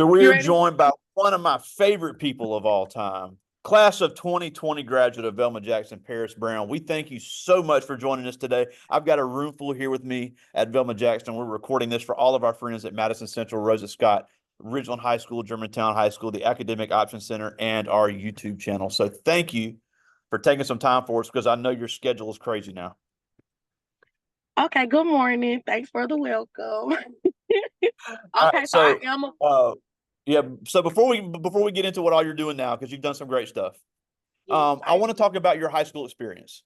So we You are ready? joined by one of my favorite people of all time, class of 2020 graduate of Velma Jackson, Paris Brown. We thank you so much for joining us today. I've got a room full here with me at Velma Jackson. We're recording this for all of our friends at Madison Central, Rosa Scott, Ridgeland High School, Germantown High School, the Academic Options Center, and our YouTube channel. So thank you for taking some time for us because I know your schedule is crazy now. Okay, good morning. Thanks for the welcome. All Okay, right, so I so am a uh, yeah, so before we get into what all you're doing now, because you've done some great stuff, yes, I want to talk about your high school experience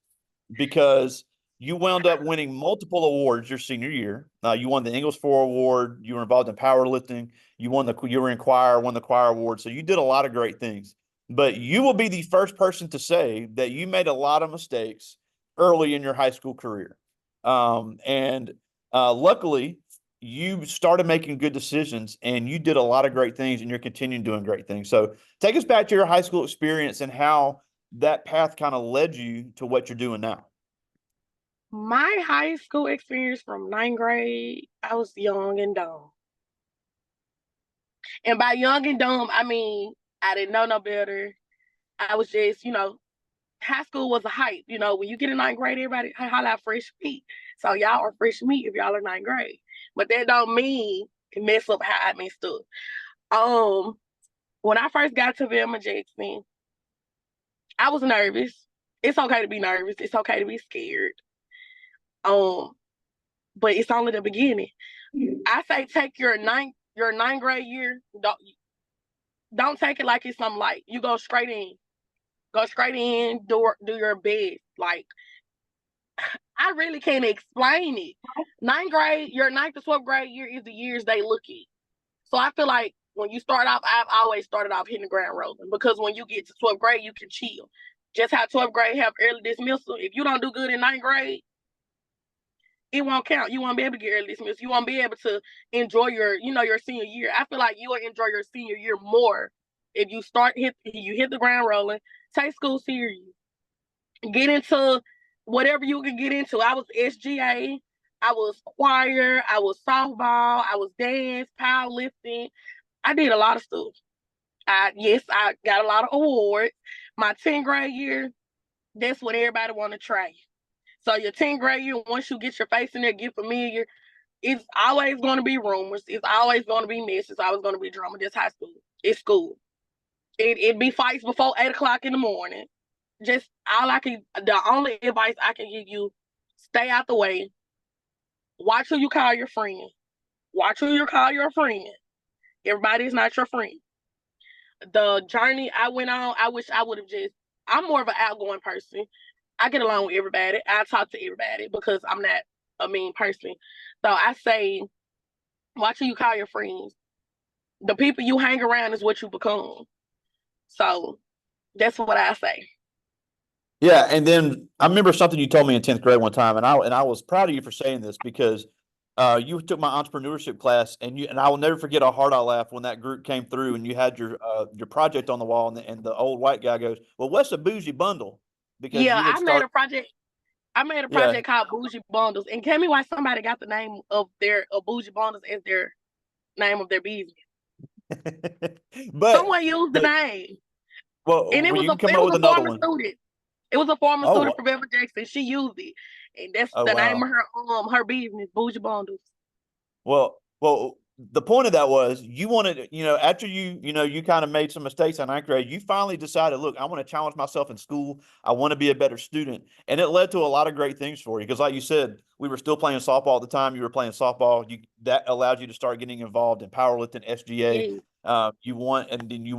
because you wound up winning multiple awards your senior year. You won the Ingles 4 award. You were involved in powerlifting. You were in choir, won the choir award. So you did a lot of great things. But you will be the first person to say that you made a lot of mistakes early in your high school career. And luckily, you started making good decisions and you did a lot of great things and you're continuing doing great things. So take us back to your high school experience and how that path kind of led you to what you're doing now. my high school experience from ninth grade, I was young and dumb. And by young and dumb, I mean I didn't know no better. I was just, high school was a hype. When you get in ninth grade, everybody holla out fresh meat. So y'all are fresh meat if y'all are ninth grade. But that don't mean it mess up how I messed up. Um, when I first got to Velma Jackson, I was nervous. It's okay to be nervous. It's okay to be scared. Um, but it's only the beginning. I say take your ninth grade year. Don't take it like it's something light. You go straight in. Go straight in. Do your best. Like I really can't explain it. Ninth grade, your ninth to 12th grade year is the years they look at. So I feel like when you start off, I've always started off hitting the ground rolling because when you get to 12th grade, you can chill. Just how 12th grade have early dismissal. If you don't do good in ninth grade, it won't count. You won't be able to get early dismissal. You won't be able to enjoy your senior year. I feel like you will enjoy your senior year more if you hit the ground rolling, take school serious, get into whatever you can get into. I was SGA, I was choir, I was softball, I was dance, powerlifting. I did a lot of stuff. I got a lot of awards. My 10th grade year, that's what everybody want to try. So your 10th grade year, once you get your face in there, get familiar, it's always going to be rumors. It's always going to be mess. It's always going to be drama. That's high school. It's school. It be fights before 8 o'clock in the morning. The only advice I can give you, stay out the way. Watch who you call your friend. Watch who you call your friend. Everybody is not your friend. The journey I went on, I wish I would have I'm more of an outgoing person. I get along with everybody. I talk to everybody because I'm not a mean person. So I say, watch who you call your friends. The people you hang around is what you become. So that's what I say. Yeah, and then I remember something you told me in 10th grade one time, and I was proud of you for saying this because you took my entrepreneurship class, and I will never forget how hard I laughed when that group came through and you had your project on the wall, and the old white guy goes, "Well, what's a bougie bundle?" Because Yeah, you had I made started. a project. I made a Yeah, project called Bougie Bundles, and tell me why somebody got the name of their Bougie Bundles as their name of their business. but Someone used the but name, and well, it well, was you a can come it up was with a another former one. student. It was a former student Oh, from Velma Jackson. She used it, and that's oh the name of wow. her business, Bougie Bundles. Well, the point of that was you wanted, after you kind of made some mistakes in ninth grade, you finally decided, look, I want to challenge myself in school. I want to be a better student. And it led to a lot of great things for you. Because like you said, we were still playing softball at the time. You were playing softball. That allowed you to start getting involved in powerlifting, SGA. Yeah, You won, and then you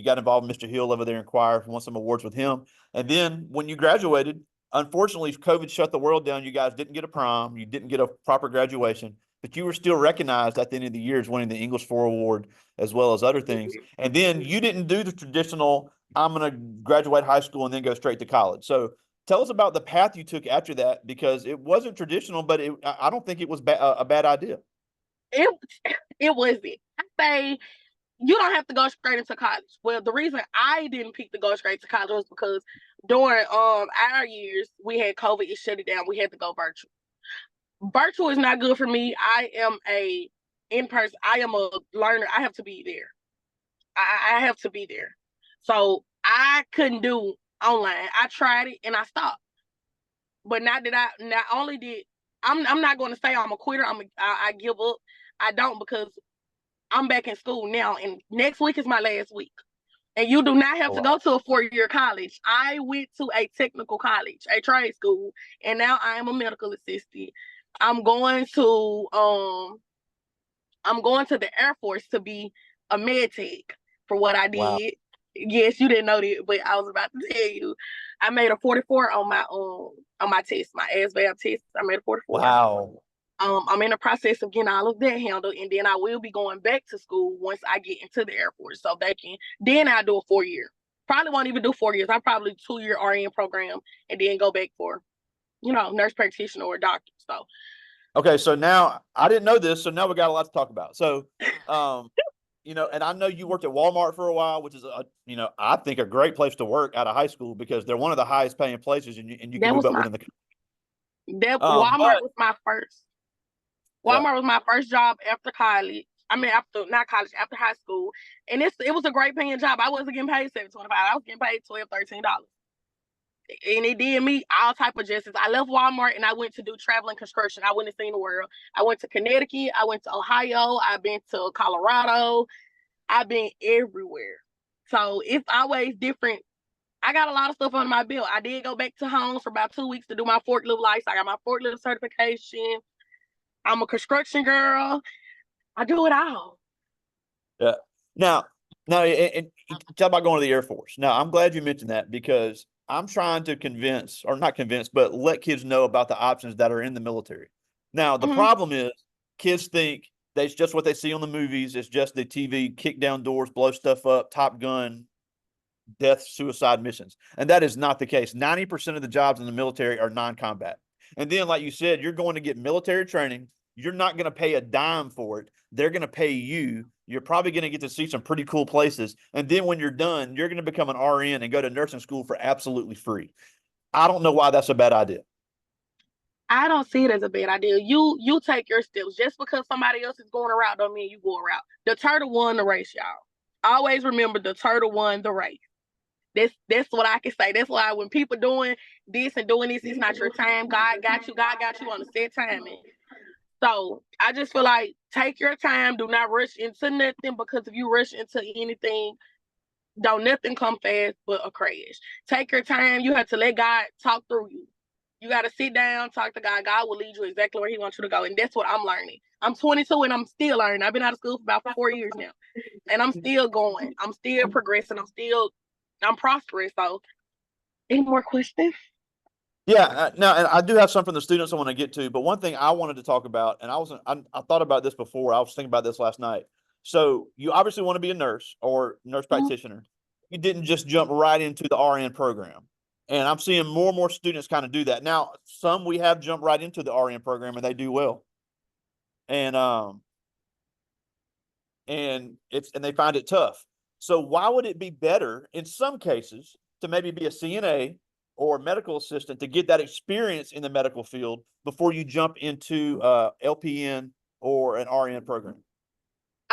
got involved with Mr. Hill over there in choir, won some awards with him. And then when you graduated, unfortunately, COVID shut the world down. You guys didn't get a prom. You didn't get a proper graduation, but you were still recognized at the end of the year as winning the English 4 award as well as other things. And then you didn't do the traditional, I'm going to graduate high school and then go straight to college. So tell us about the path you took after that because it wasn't traditional, but I don't think it was a bad idea. it it wasn't. I say you don't have to go straight into college. Well, the reason I didn't pick to go straight to college was because during our years we had COVID. It shut it down. We had to go virtual. Virtual is not good for me. I am a in person. I am a learner. I have to be there. I have to be there. So I couldn't do online. I tried it and I stopped. But not only did I'm not going to say I'm a quitter. I give up. I don't, because I'm back in school now, and next week is my last week. And you do not have to go to a 4-year college. I went to a technical college, a trade school, and now I am a medical assistant. I'm going to the Air Force to be a med tech for what I Wow. did. Yes, you didn't know that, but I was about to tell you. I made a 44 on my test, my ASVAB test. I made a 44. Wow. I'm in the process of getting all of that handled, and then I will be going back to school once I get into the Air Force. So then I'll do a 4-year. Probably won't even do 4 years. I'll probably 2-year RN program and then go back for, nurse practitioner or doctor. So. Okay, so now I didn't know this, so now we got a lot to talk about. So, and I know you worked at Walmart for a while, which is I think a great place to work out of high school because they're one of the highest paying places, and you can That move was up my within the. Walmart But was my first. yeah, Walmart was my first job after college. I mean, after not college, after high school, and it was a great paying job. I wasn't getting paid $7.25. I was getting paid $12, $13, and it did me all type of justice. I left Walmart and I went to do traveling construction. I went and seen the world. I went to Connecticut. I went to Ohio. I've been to Colorado. I've been everywhere. So it's always different. I got a lot of stuff under my belt. I did go back to homes for about 2 weeks to do my forklift license. I got my forklift certification. I'm a construction girl. I do it all. yeah. Now, and you talk about going to the Air Force. Now, I'm glad you mentioned that because I'm trying to convince, or not convince, but let kids know about the options that are in the military. Now, the Mm-hmm. problem is kids think that's just what they see on the movies. It's just the TV, kick down doors, blow stuff up, Top Gun, death, suicide missions. And that is not the case. 90% of the jobs in the military are non-combat. And then, like you said, you're going to get military training. You're not going to pay a dime for it. They're going to pay you. You're probably going to get to see some pretty cool places. And then when you're done, you're going to become an RN and go to nursing school for absolutely free. I don't know why that's a bad idea. I don't see it as a bad idea. You take your steps. Just because somebody else is going a route don't mean you go a route. The turtle won the race, y'all. Always remember the turtle won the race. That's what I can say. That's why when people doing this and doing this, it's not your time. God got you. God got you on a set timing. So I just feel like take your time. Do not rush into nothing, because if you rush into anything, don't nothing come fast but a crash. Take your time. You have to let God talk through you. You got to sit down, talk to God. God will lead you exactly where He wants you to go, and that's what I'm learning. I'm 22 and I'm still learning. I've been out of school for about 4 years now, and I'm still going. I'm still progressing. I'm prosperous. So, any more questions? Yeah, now, and I do have some from the students I want to get to, but one thing I wanted to talk about, and I thought about this before. I was thinking about this last night. So you obviously want to be a nurse or nurse practitioner. You didn't just jump right into the RN program, and I'm seeing more and more students kind of do that. Now, some we have jumped right into the RN program and they do well, and they find it tough. So why would it be better in some cases to maybe be a CNA or medical assistant to get that experience in the medical field before you jump into LPN or an RN program?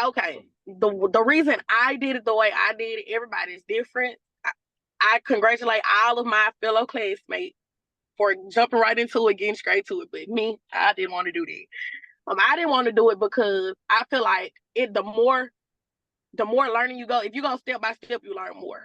Okay. The reason I did it the way I did it, everybody's different. I congratulate all of my fellow classmates for jumping right into it, getting straight to it. But me, I didn't want to do that. I didn't want to do it because I feel like the more learning you go, if you go step by step, you learn more.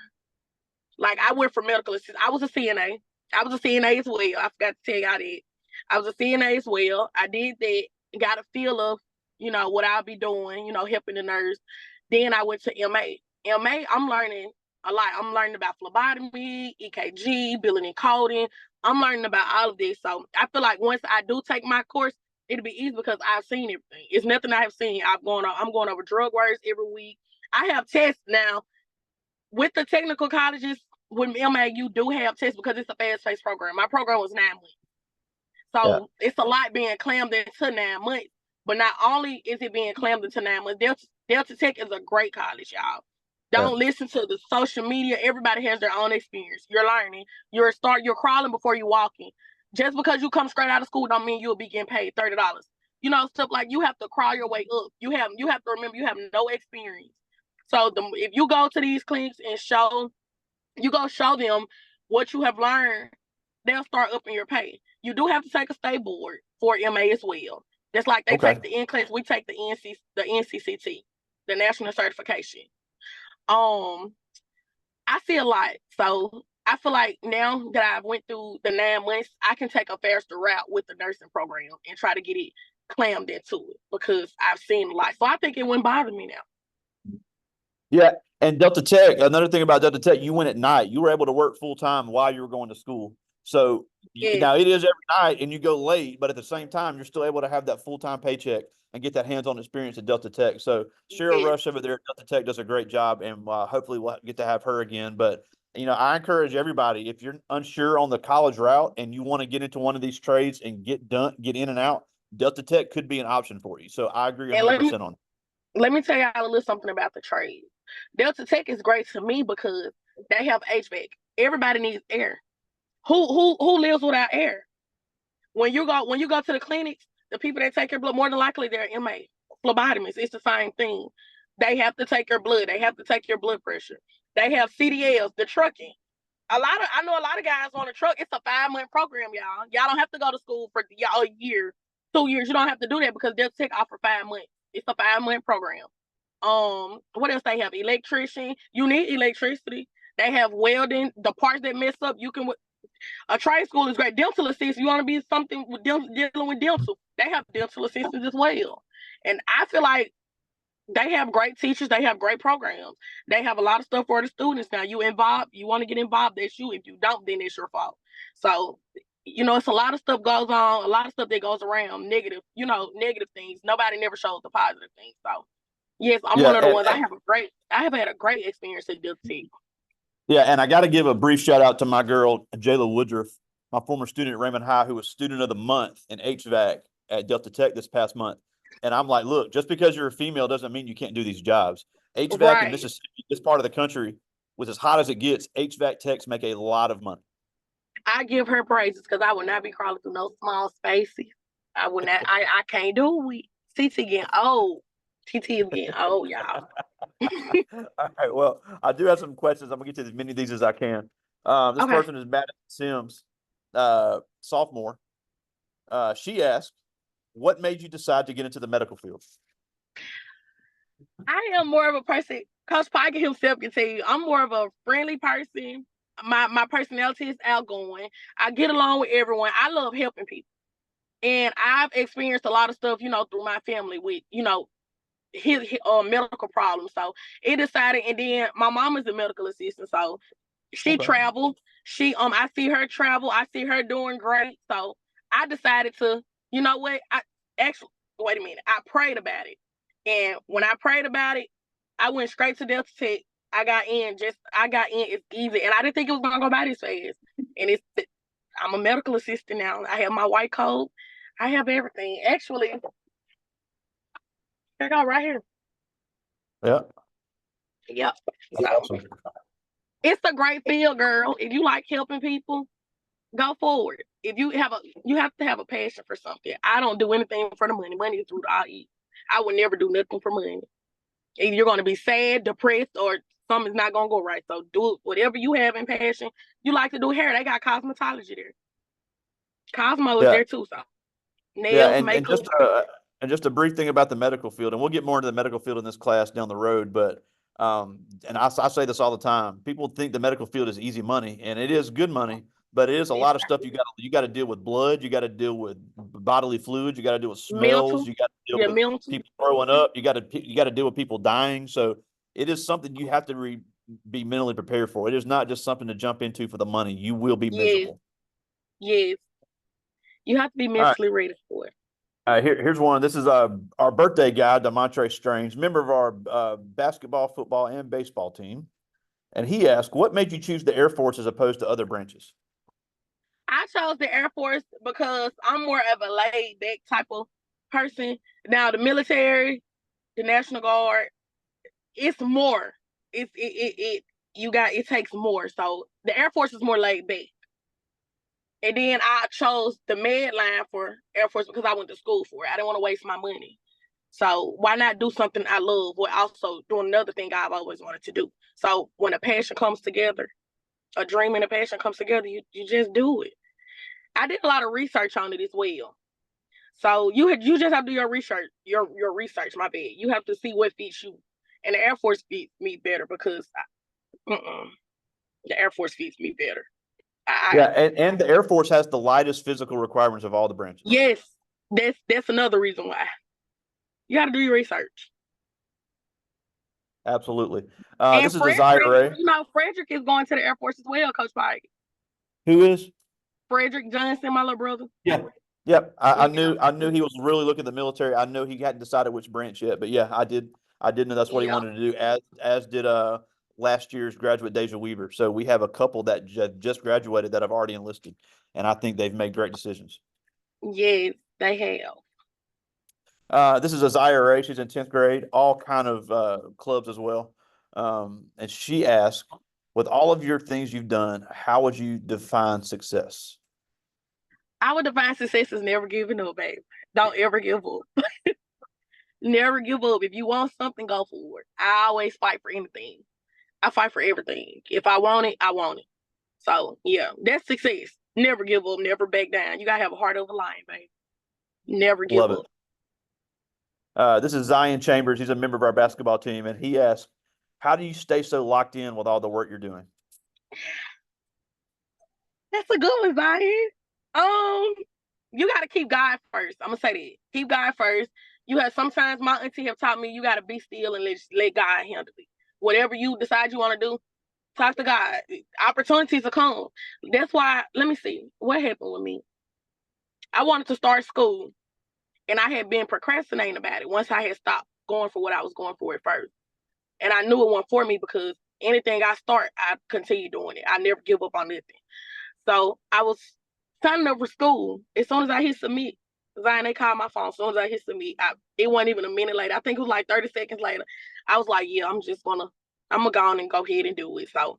Like I went for medical assistant. I was a CNA. I was a CNA as well. I forgot to tell y'all that. I was a CNA as well. I did that, got a feel of, what I'll be doing, helping the nurse. Then I went to MA. MA, I'm learning a lot. I'm learning about phlebotomy, EKG, billing and coding. I'm learning about all of this. So I feel like once I do take my course, it'll be easy because I've seen everything. It's nothing I have seen. I'm going over drug words every week. I have tests now with the technical colleges. With MA, you do have tests because it's a fast-paced program. My program was 9 months. Yeah. So it's a lot being clammed into 9 months. But not only is it being clammed into 9 months, Delta Tech is a great college, y'all. Yeah. Don't listen to the social media. Everybody has their own experience. You're learning. You're crawling before you're walking. Just because you come straight out of school don't mean you'll be getting paid $30. stuff like you have to crawl your way up. You have to remember you have no experience. So if you go to these clinics and show them what you have learned, they'll start upping your pay. You do have to take a state board for MA as well. Just like they Okay. take the NCLEX, we take the NCCT, the national certification. I see a lot. So I feel like now that I've went through the 9 months, I can take a faster route with the nursing program and try to get it clammed into it because I've seen a lot. So I think it wouldn't bother me now. Yeah. And Delta Tech, another thing about Delta Tech, you went at night. You were able to work full time while you were going to school. So Yes, now it is every night and you go late, but at the same time, you're still able to have that full time paycheck and get that hands on experience at Delta Tech. So Cheryl yes. Rush over there at Delta Tech does a great job, and hopefully we'll get to have her again. But I encourage everybody, if you're unsure on the college route and you want to get into one of these trades and get in and out, Delta Tech could be an option for you. So I agree And 100% on it. let me tell y'all a little something about the trade. Delta Tech is great to me because they have HVAC. Everybody needs air. Who lives without air? When you go to the clinics, the people that take your blood, more than likely they're MA, phlebotomists. It's the same thing. They have to take your blood. They have to take your blood pressure. They have CDLs, the trucking. I know a lot of guys on the truck. It's a 5-month program, y'all. Y'all don't have to go to school for y'all a year, 2 years. You don't have to do that because they'll take off for 5 months. It's a 5-month program. What else they have? Electrician. You need electricity. They have welding. The parts that mess up, you can. A trade school is great. Dental assistants. You want to be something with dealing with dental. They have dental assistants as well. And I feel like they have great teachers. They have great programs. They have a lot of stuff for the students. Now you want to get involved, that's you. If you don't, then it's your fault. So, it's a lot of stuff goes on, a lot of stuff that goes around negative, negative things. Nobody never shows the positive things. So yes, I'm Yeah. one of the ones. I have had a great experience at Delta Tech. Yeah, and I got to give a brief shout out to my girl, Jayla Woodruff, my former student at Raymond High, who was Student of the Month in HVAC at Delta Tech this past month. And I'm like, look, just because you're a female doesn't mean you can't do these jobs. HVAC in Right. Mississippi, this part of the country, with as hot as it gets, HVAC techs make a lot of money. I give her praises because I would not be crawling through no small spaces. I would not. I can't do it. TT getting old. TT is getting old, y'all. All right. Well, I do have some questions. I'm gonna get to as many of these as I can. This Okay. person is Madison Sims, sophomore. She asked, "What made you decide to get into the medical field?" I am more of a person. Coach Piker himself can tell you, I'm more of a friendly person. My personality is outgoing. I get along with everyone. I love helping people, and I've experienced a lot of stuff, through my family with, his medical problems. So it decided, and then my mom is a medical assistant, so she Okay. traveled. I see her travel. I see her doing great. So I decided to, you know what? I actually wait a minute. I prayed about it, and when I prayed about it, I went straight to Delta Tech. I got in. It's easy, and I didn't think it was gonna go by this fast. And I'm a medical assistant now. I have my white coat. I have everything. Actually, I got right here. Yeah. Yep. That's So awesome. it's a great field, girl. If you like helping people, go forward. If you have to have a passion for something. I don't do anything for the money. Money is the root of all evil. I would never do nothing for money. Either you're going to be sad, depressed, or something's not going to go right. So do whatever you have in passion. You like to do hair. They got cosmetology there. Cosmo is Yeah. there too. So Yeah. nails, makeup. And just a brief thing about the medical field, and we'll get more into the medical field in this class down the road. But and I say this all the time: people think the medical field is easy money, and it is good money, but it is a It's lot of stuff you got to deal with blood, you got to deal with bodily fluids, you got to deal with smells, mental. you got to deal Yeah, with mental. people throwing up, you got to deal with people dying. So it is something you have to be mentally prepared for. It is not just something to jump into for the money. You will be Yes, miserable. yes. You have to be All right. mentally ready for it. Here's one. This is our birthday guy, Demontre Strange, member of our basketball, football, and baseball team. And he asked, what made you choose the Air Force as opposed to other branches? I chose the Air Force because I'm more of a laid back type of person. Now the military, the National Guard, it's more. It takes more. So the Air Force is more laid back. And then I chose the med line for Air Force because I went to school for it. I didn't want to waste my money. So why not do something I love while also doing another thing I've always wanted to do? So when a passion comes together, a dream and a passion comes together, you just do it. I did a lot of research on it as well. So you just have to do your research, your research. My bad. You have to see what fits you, and the Air Force fits me better because the Air Force fits me better. Yeah, and the Air Force has the lightest physical requirements of all the branches. Yes, that's another reason why you got to do your research. Absolutely. And This is Desire Ray. Frederick is going to the Air Force as well, Coach Pike. Who is? Frederick Johnson, my little brother. Yeah. Yep. I Yeah. knew he was really looking at the military. I know he hadn't decided which branch yet, but yeah, I did know that's what he Yeah. wanted to do, as did last year's graduate Deja Weaver. So we have a couple that just graduated that I've already enlisted, and I think they've made great decisions. Yes, they have. This is Isaiah Ray. She's in 10th grade, all kind of clubs as well. And she asked, with all of your things you've done, how would you define success? I would define success as never giving up, babe. Don't ever give up. Never give up. If you want something, go for it. I always fight for anything. I fight for everything. If I want it, I want it. So yeah, that's success. Never give up. Never back down. You gotta have a heart of a lion, babe. Never give Love it. up. This is Zion Chambers. He's a member of our basketball team, and he asked, how do you stay so locked in with all the work you're doing? That's a good one, Zion. You gotta keep God first. I'm gonna say that. Keep God first. You have sometimes my auntie have taught me you gotta be still and let God handle it. Whatever you decide you want to do, talk to God. Opportunities will come. That's why. Let me see what happened with me. I wanted to start school, and I had been procrastinating about it. Once I had stopped going for what I was going for at first, and I knew it wasn't for me because anything I start, I continue doing it. I never give up on nothing. So I was signing up for school. As soon as I hit submit, Zion, they called my phone. As soon as I hit submit, it wasn't even a minute later. I think it was like 30 seconds later. I was like, yeah, I'm gonna go on and go ahead and do it. So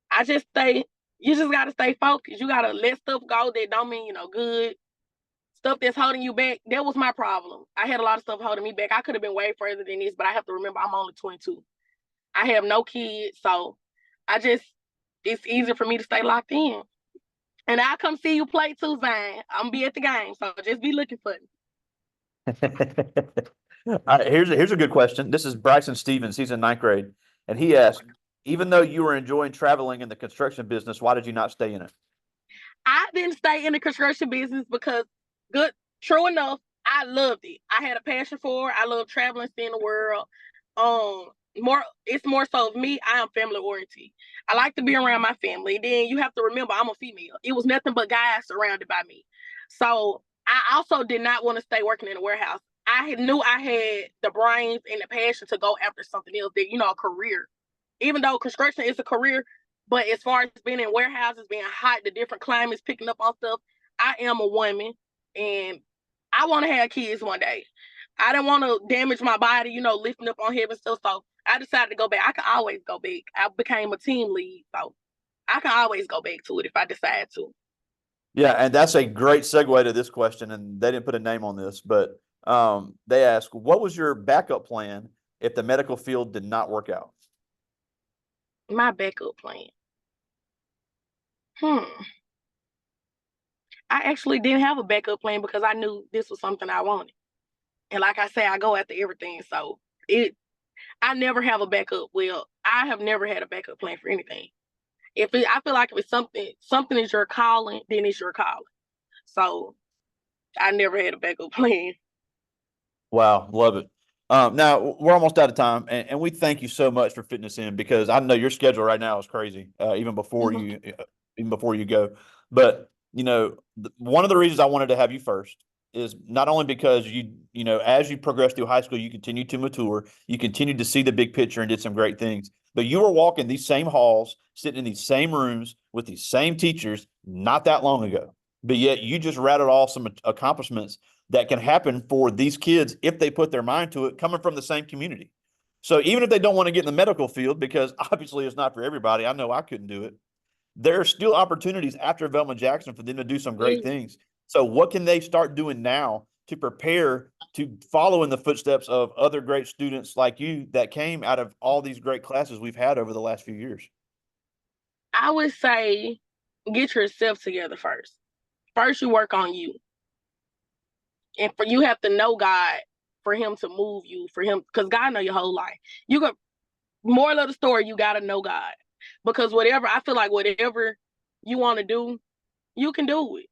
I just you just gotta stay focused. You gotta let stuff go that don't mean good. Stuff that's holding you back. That was my problem. I had a lot of stuff holding me back. I could have been way further than this, but I have to remember I'm only 22. I have no kids, so it's easier for me to stay locked in. And I'll come see you play too, Zane. I'm gonna be at the game, so just be looking for me. All right, here's a good question. This is Bryson Stevens. He's in 9th grade, and he asked, even though you were enjoying traveling in the construction business, why did you not stay in it? I didn't stay in the construction business because, true enough, I loved it. I had a passion for it. I love traveling, seeing the world. It's more so of me. I am family oriented. I like to be around my family. Then you have to remember I'm a female. It was nothing but guys surrounded by me. So I also did not want to stay working in a warehouse. I knew I had the brains and the passion to go after something else, that a career. Even though construction is a career, but as far as being in warehouses, being hot, the different climates, picking up on stuff, I am a woman and I want to have kids one day. I didn't want to damage my body, lifting up on heavy stuff. So I decided to go back. I can always go back. I became a team lead, so I can always go back to it if I decide to. Yeah, and that's a great segue to this question, and they didn't put a name on this, but they asked, what was your backup plan if the medical field did not work out? My backup plan. I actually didn't have a backup plan because I knew this was something I wanted. And like I say, I go after everything. So I never have a backup. Well, I have never had a backup plan for anything. I feel like if it's something is your calling, then it's your calling. So I never had a backup plan. Wow, love it. Now we're almost out of time, and we thank you so much for fitting us in because I know your schedule right now is crazy, even before you go. But one of the reasons I wanted to have you first is not only because as you progress through high school, you continue to mature, you continue to see the big picture and did some great things. But you were walking these same halls, sitting in these same rooms with these same teachers not that long ago. But yet you just rattled off some accomplishments that can happen for these kids if they put their mind to it, coming from the same community. So even if they don't want to get in the medical field, because obviously it's not for everybody, I know I couldn't do it. there are still opportunities after Velma Jackson for them to do some great things. So what can they start doing now to prepare to follow in the footsteps of other great students like you that came out of all these great classes we've had over the last few years? I would say get yourself together first. First, you work on you. And for you have to know God for him to move you, for him, because God know your whole life. You got moral of the story, you gotta know God. Because whatever, I feel like whatever you want to do, you can do it.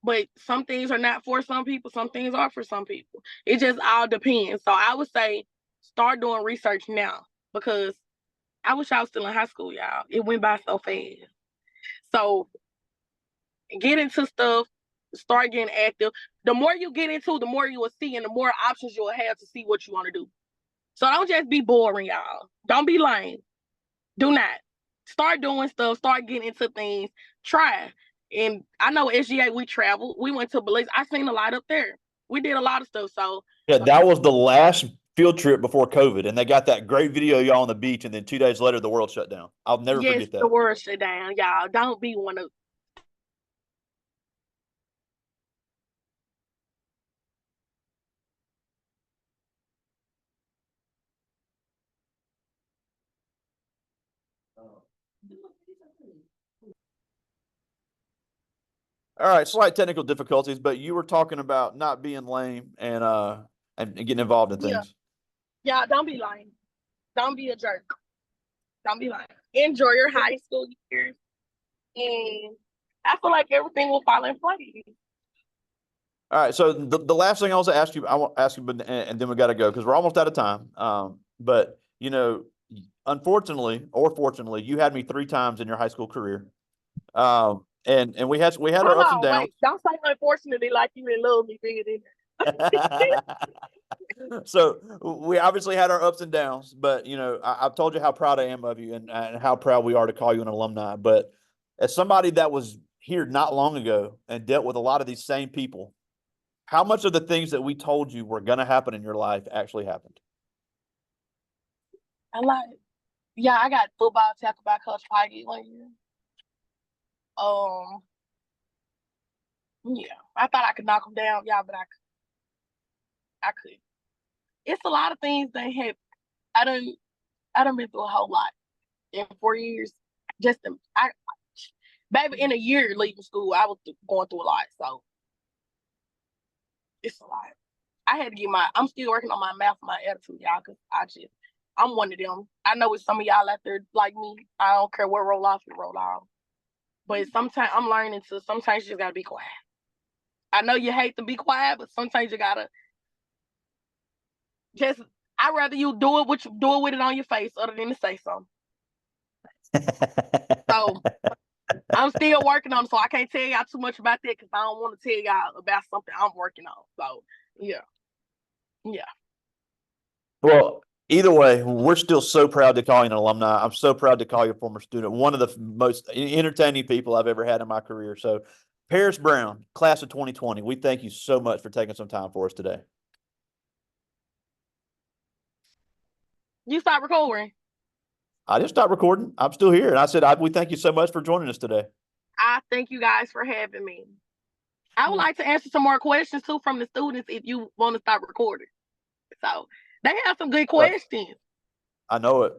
But some things are not for some people, some things are for some people. It just all depends. So I would say start doing research now, because I wish I was still in high school, y'all. It went by so fast. So get into stuff, start getting active. The more you get into, the more you will see, and the more options you will have to see what you want to do. So don't just be boring, y'all. Don't be lame. Do not. Start doing stuff. Start getting into things. Try. And I know SGA, we traveled. We went to Belize. I seen a lot up there. We did a lot of stuff. So Yeah, that was the last field trip before COVID, and they got that great video of y'all on the beach, and then 2 days later the world shut down. I'll never yes, forget the that. world shut down, y'all. Don't be one of. All right, slight technical difficulties, but you were talking about not being lame and getting involved in Yeah, things. yeah. Don't be lying. Don't be a jerk. Don't be lying. Enjoy your high school years, and I feel like everything will fall in place. All right, so the last thing I want to ask you, I want to ask you, but and then we got to go because we're almost out of time. But you know, unfortunately or fortunately, you had me 3 times in your high school career. And we had our Hold ups and on, downs. wait. Don't say unfortunately like you didn't love me bigger than So we obviously had our ups and downs, but I've told you how proud I am of you and how proud we are to call you an alumni. But as somebody that was here not long ago and dealt with a lot of these same people, how much of the things that we told you were going to happen in your life actually happened? I like, yeah, I got football tackled by Coach Feige 1 year. Um, yeah, I thought I could knock him down, yeah, but I could. It's a lot of things that have I done I done been through a whole lot in 4 years. Just I baby in a year leaving school, I was going through a lot. So it's a lot. I had to get I'm still working on my math, my attitude, y'all, because I'm one of them. I know it's some of y'all out there like me. I don't care what roll off you roll off. But sometimes I'm learning sometimes you just gotta be quiet. I know you hate to be quiet, but sometimes you gotta just I'd rather you do it with it on your face other than to say something. So I'm still working on it, so I can't tell y'all too much about that because I don't want to tell y'all about something I'm working on. So yeah. Yeah. Well, either way, we're still so proud to call you an alumni. I'm so proud to call you a former student, one of the most entertaining people I've ever had in my career. So, Paris Brown, class of 2020, we thank you so much for taking some time for us today. You stop recording. I just stopped recording. I'm still here. And I said, we thank you so much for joining us today. I thank you guys for having me. I would like to answer some more questions too from the students if you want to stop recording. So they have some good questions. I know it.